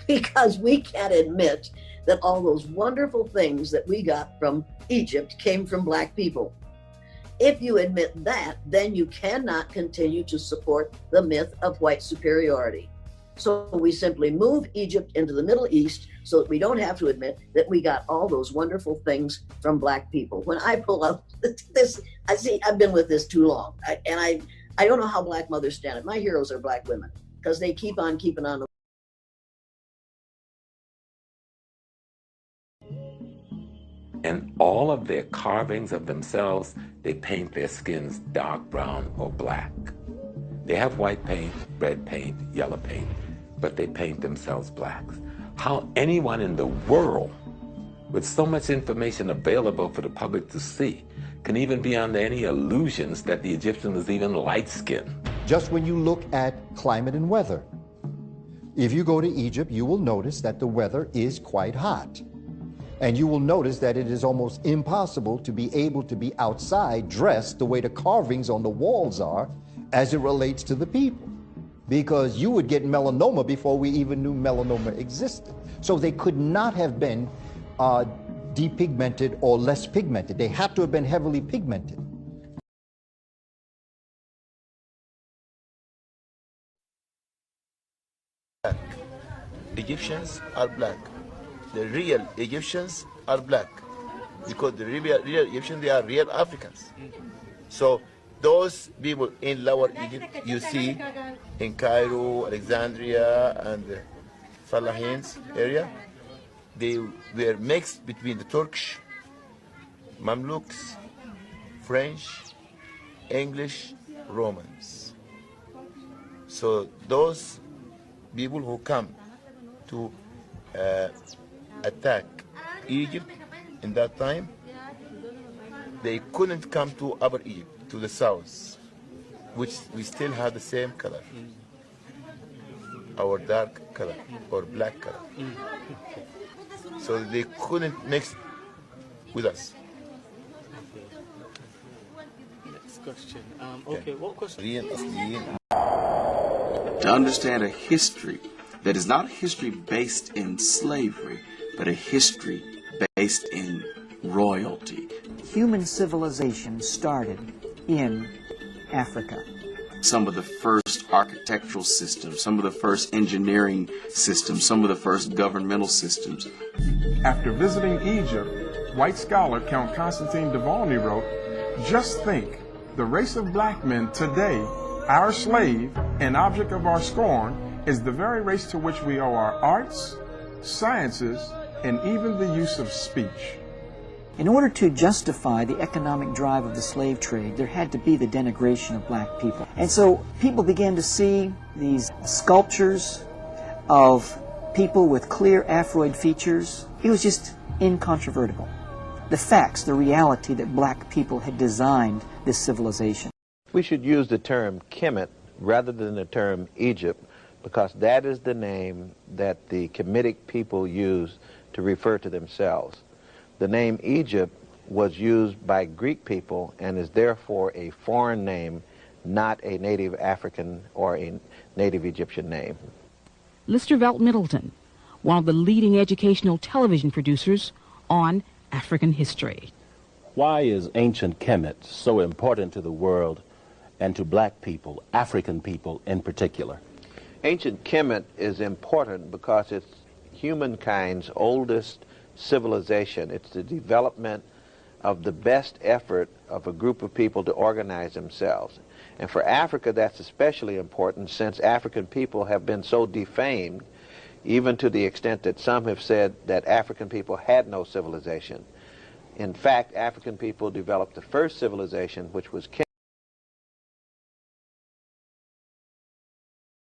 because we can't admit that all those wonderful things that we got from Egypt came from Black people. If you admit that, then you cannot continue to support the myth of white superiority. So we simply move Egypt into the Middle East so that we don't have to admit that we got all those wonderful things from Black people. When I pull out this, I see I've been with this too long. I don't know how Black mothers stand it. My heroes are Black women because they keep on keeping on. And all of their carvings of themselves, they paint their skins dark brown or black. They have white paint, red paint, yellow paint, but they paint themselves blacks. How anyone in the world, with so much information available for the public to see, can even be under any illusions that the Egyptian was even light-skinned? Just when you look at climate and weather, if you go to Egypt, you will notice that the weather is quite hot. And you will notice that it is almost impossible to be able to be outside dressed the way the carvings on the walls are as it relates to the people. Because you would get melanoma before we even knew melanoma existed. So they could not have been depigmented or less pigmented. They had to have been heavily pigmented. Egyptians are black. The real Egyptians are black because the real Egyptians, they are real Africans. So those people in Lower Egypt, you see in Cairo, Alexandria, and the Falahins area, they were mixed between the Turkish, Mamluks, French, English, Romans. So those people who come to attack Egypt in that time, they couldn't come to Upper Egypt, to the south, which we still have the same color, our dark color or black color. So they couldn't mix with us. Next question. Okay, what question? To understand a history that is not a history based in slavery, but a history based in royalty. Human civilization started in Africa. Some of the first architectural systems, some of the first engineering systems, some of the first governmental systems. After visiting Egypt, white scholar Count Constantine Duvalny wrote, "Just think, the race of black men today, our slave and object of our scorn, is the very race to which we owe our arts, sciences, and even the use of speech." In order to justify the economic drive of the slave trade, there had to be the denigration of black people. And so people began to see these sculptures of people with clear Afroid features. It was just incontrovertible. The facts, the reality that black people had designed this civilization. We should use the term Kemet rather than the term Egypt, because that is the name that the Kemetic people used to refer to themselves. The name Egypt was used by Greek people and is therefore a foreign name, not a native African or a native Egyptian name. Listervelt Middleton, one of the leading educational television producers on African history. Why is ancient Kemet so important to the world and to black people, African people in particular? Ancient Kemet is important because it's humankind's oldest civilization. It's the development of the best effort of a group of people to organize themselves. And for Africa, that's especially important since African people have been so defamed, even to the extent that some have said that African people had no civilization. In fact, African people developed the first civilization, which was Kemet.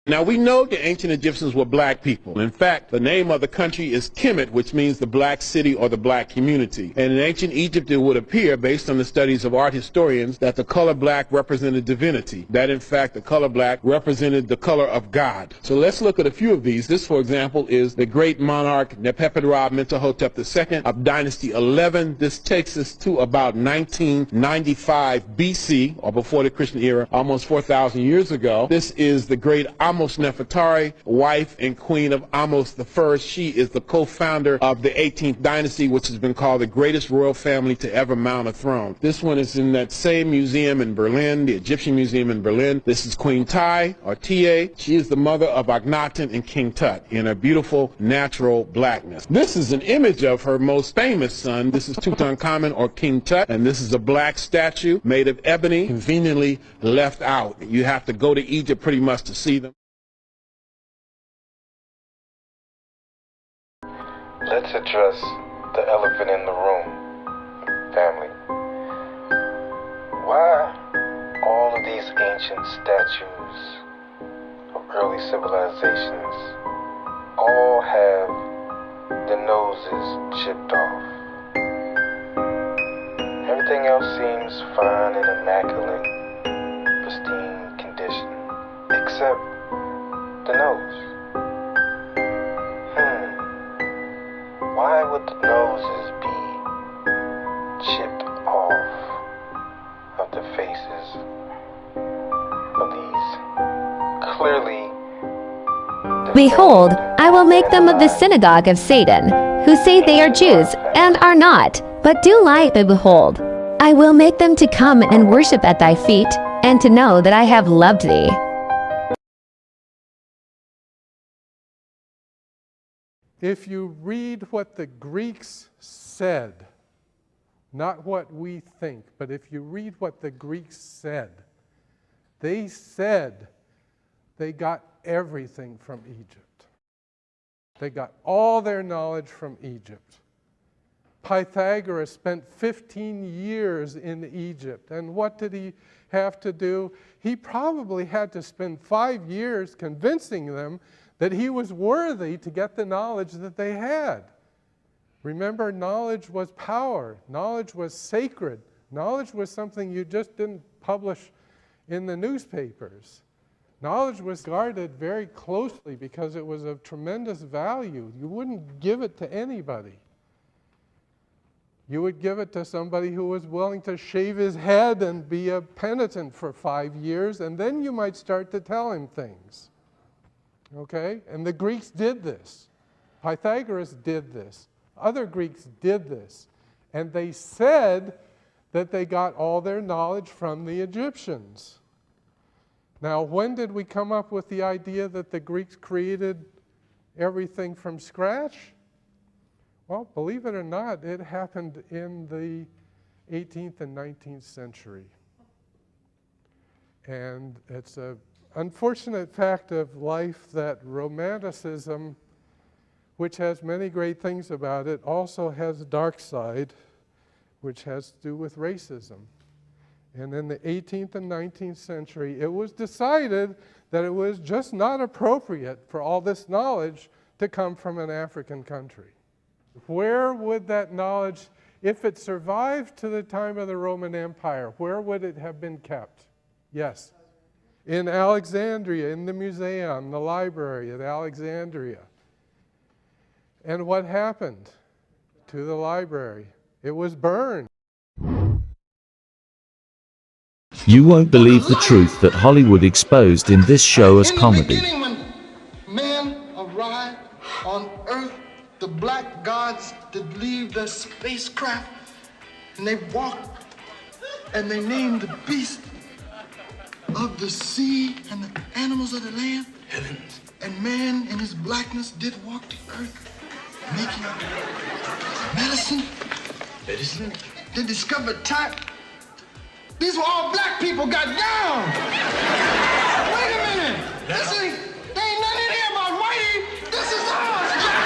Now, we know the ancient Egyptians were black people. In fact, the name of the country is Kemet, which means the black city or the black community. And in ancient Egypt, it would appear, based on the studies of art historians, that the color black represented divinity. That, in fact, the color black represented the color of God. So let's look at a few of these. This, for example, is the great monarch Nepepidrab-Mentuhotep II of Dynasty 11. This takes us to about 1995 BC, or before the Christian era, almost 4,000 years ago. This is the great Ahmose Nefertari, wife and queen of Ahmose I. She is the co-founder of the 18th dynasty, which has been called the greatest royal family to ever mount a throne. This one is in that same museum in Berlin, the Egyptian Museum in Berlin. This is Queen Tai, or Ta. She is the mother of Akhenaten and King Tut in her beautiful natural blackness. This is an image of her most famous son. This is Tutankhamun, or King Tut, and this is a black statue made of ebony, conveniently left out. You have to go to Egypt pretty much to see them. Let's address the elephant in the room, family. Why all of these ancient statues of early civilizations all have the noses chipped off? Everything else seems fine and immaculate, pristine condition, except the nose. Why would the noses be chipped off of the faces of these clearly... Behold, I will make them of the synagogue of Satan, who say they are Jews, and are not, but do lie, but behold. I will make them to come and worship at thy feet, and to know that I have loved thee. If you read what the Greeks said, not what we think, but if you read what the Greeks said, they said they got everything from Egypt. They got all their knowledge from Egypt. Pythagoras spent 15 years in Egypt, and what did he have to do? He probably had to spend 5 years convincing them that he was worthy to get the knowledge that they had. Remember, knowledge was power. Knowledge was sacred. Knowledge was something you just didn't publish in the newspapers. Knowledge was guarded very closely because it was of tremendous value. You wouldn't give it to anybody. You would give it to somebody who was willing to shave his head and be a penitent for 5 years, and then you might start to tell him things. Okay? And the Greeks did this. Pythagoras did this. Other Greeks did this. And they said that they got all their knowledge from the Egyptians. Now, when did we come up with the idea that the Greeks created everything from scratch? Well, believe it or not, it happened in the 18th and 19th century. And it's an unfortunate fact of life that Romanticism, which has many great things about it, also has a dark side, which has to do with racism. And in the 18th and 19th century, it was decided that it was just not appropriate for all this knowledge to come from an African country. Where would that knowledge, if it survived to the time of the Roman Empire, where would it have been kept? Yes. In Alexandria, in the museum, the library at Alexandria. And what happened to the library? It was burned. You won't believe the truth that Hollywood exposed in this show as comedy. When man arrived on Earth, the black gods did leave their spacecraft, and they walked, and they named the beast of the sea and the animals of the land. Heavens. And man in his blackness did walk the earth, making medicine. Medicine? They discovered type. These were all black people got down. Wait a minute. There ain't nothing in here about whitey. This is ours, Jack.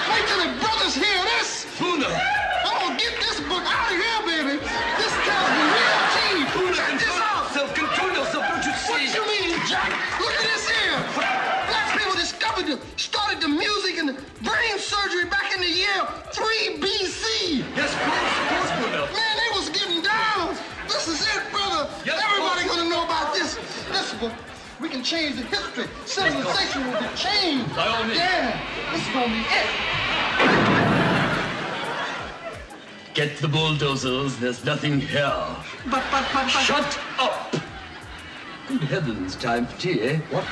Wait till the brothers hear this. Tuna. I'm gonna get this book out of here, baby. This tells me real tea. Check this out. Self-control yourself, don't you see? What you mean, Jack? Look at this here. Black people started the music and the brain surgery back in the year 3 BC. Yes, of course, Bruno. Man, they was getting down. This is it, brother. Yes, everybody gonna know about this. Listen, we can change the history. Civilization will be changed. Yeah, this is gonna be it. Get the bulldozers. There's nothing here. But. Shut up. Good heavens, time for tea, eh? What?